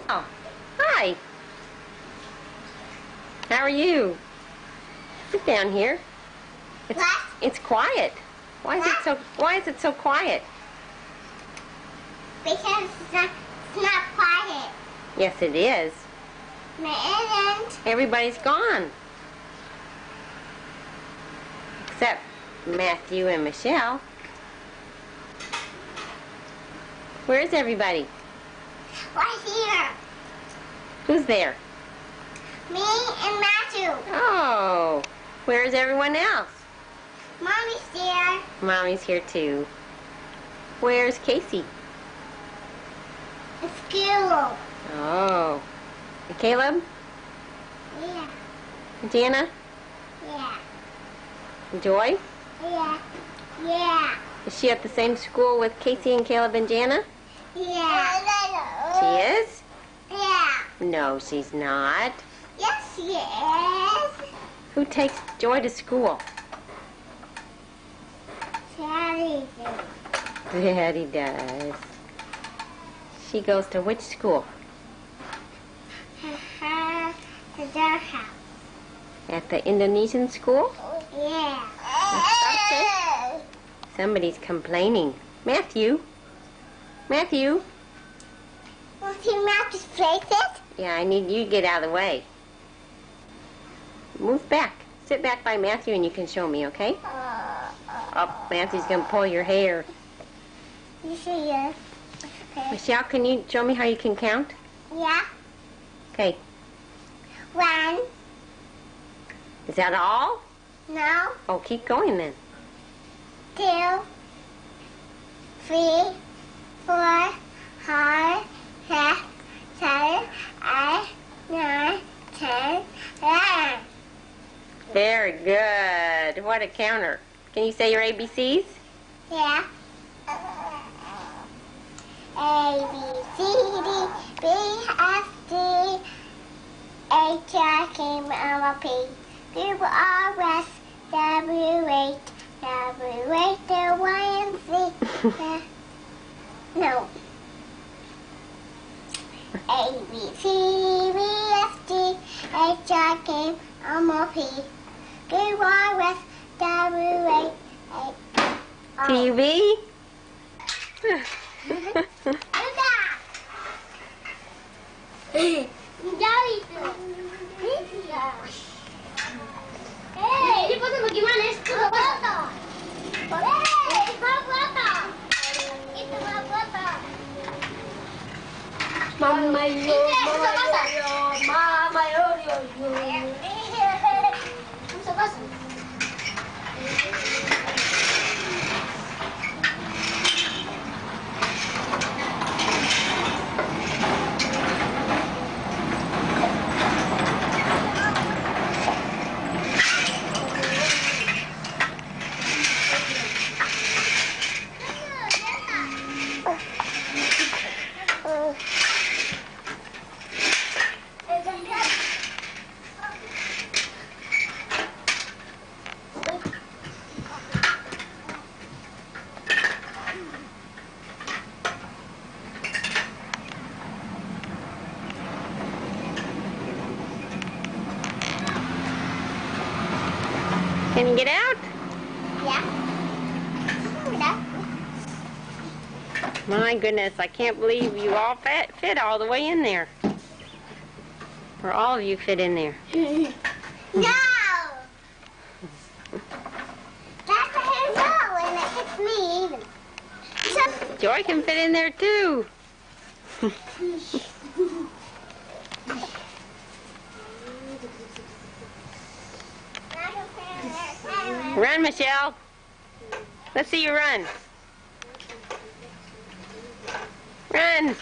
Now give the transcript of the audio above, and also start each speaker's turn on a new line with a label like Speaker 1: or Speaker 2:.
Speaker 1: Oh, hi. How are you? Sit down here. It's quiet. Why is it so quiet?
Speaker 2: Because it's not quiet.
Speaker 1: Yes, it is.
Speaker 2: No, it isn't.
Speaker 1: Everybody's gone. Except Matthew and Michelle. Where's everybody?
Speaker 2: Right here.
Speaker 1: Who's there?
Speaker 2: Me and Matthew.
Speaker 1: Oh, where's everyone else?
Speaker 2: Mommy's there.
Speaker 1: Mommy's here too. Where's Casey?
Speaker 2: It's school.
Speaker 1: Oh. And Caleb?
Speaker 2: Yeah.
Speaker 1: And Jana?
Speaker 2: Yeah.
Speaker 1: And Joy?
Speaker 2: Yeah. Yeah.
Speaker 1: Is she at the same school with Casey and Caleb and Jana?
Speaker 2: Yeah.
Speaker 1: She is?
Speaker 2: Yeah.
Speaker 1: No, she's not.
Speaker 2: Yes, she is.
Speaker 1: Who takes Joy to school?
Speaker 2: Daddy.
Speaker 1: Daddy does. She goes to which school?
Speaker 2: To their house.
Speaker 1: At the Indonesian school?
Speaker 2: Yeah.
Speaker 1: Okay. Somebody's complaining. Matthew? Matthew?
Speaker 2: Want to see Matthew's places?
Speaker 1: Yeah, I need you to get out of the way. Move back. Sit back by Matthew and you can show me, okay? Oh, Matthew's going to pull your hair.
Speaker 2: You see it? Okay.
Speaker 1: Michelle, can you show me how you can count?
Speaker 2: Yeah.
Speaker 1: Okay.
Speaker 2: 1.
Speaker 1: Is that all?
Speaker 2: No.
Speaker 1: Oh, keep going then.
Speaker 2: 2, 3, 4, 5, 6, 7, 8, 9, 10, 11.
Speaker 1: Very good. What a counter. Can you say your ABCs?
Speaker 2: Yeah. A, B, C, D, B, F, G, H, I, K, L, M, P, Q, R, S, W, H, W, H, Y, and Z. No. A, B, C, D, F, G, H, I, K, L, M, P, Q, R, S, W, H,
Speaker 1: TV?
Speaker 2: Ini foto bagaimana? Itu foto. Itu foto. Itu foto.
Speaker 3: Mama yo, mama yo.
Speaker 1: Can you get out?
Speaker 2: Yeah.
Speaker 1: My goodness, I can't believe you all fit all the way in there. Or all of you fit in there.
Speaker 2: No! That's his no, and it hits me even.
Speaker 1: Joy can fit in there too. Run, Michelle. Let's see you run. Run.